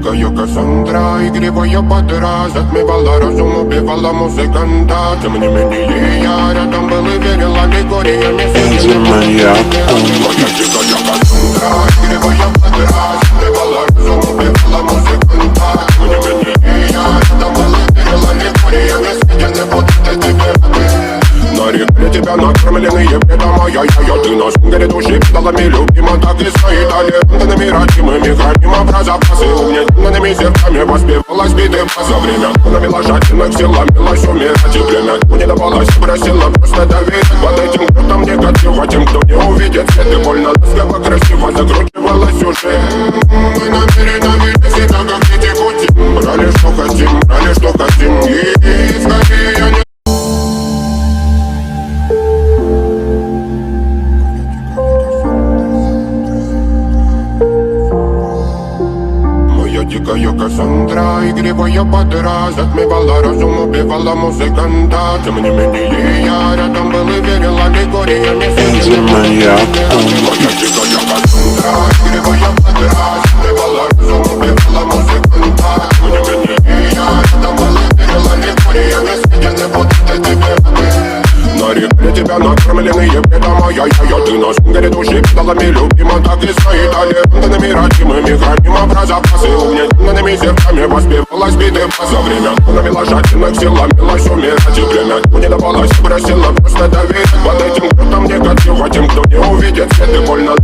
дикая Кассандра, игривая подра, затмевала разум, убивала музыканта. Тем не менее я рядом был и верил аллегориями. Моя дикая Кассандра, игривая подра, затмевала разум, убивала музыканта. Тем не менее я рядом был и верил аллегориями. Съедены будут эти пираты. Нарекли тебя накормленные бредом, ты на сунгере души педалами любима. Так и свои талентами родимыми храним образопасы. Угнетенными сердцами воспевалась биты за время навела жадных сил, ломилась умирать. И время не давалось, просила просто доверить. Под этим крутом негатива тем, кто не увидит свет. И больно ласково, красиво закручивалась сюжет. Мы намеренно видели себя, как дети хотим. Брали что хотим, брали что хотим. И скорее я не дикая Кассандра, игривая подра, затмевала разум, убивала музыканта. Тем не менее я рядом был и верил аллегориями. моя дикая Кассандра, игривая подра, затмевала разум, убивала музыканта. Тем не менее я рядом был и верил аллегориями. Съедены будут эти пираты. Нарекли тебя накормленные бредом, ты на сунгере души педалами любима. Так и свои талентами родимыми храним образопасы. Угнетенными сердцами воспевалась биты за время навела жадных сил, ломилась умирать. И время не давалось, просила просто доверить. Под этим крутом негатива тем, кто не увидит свет. И больно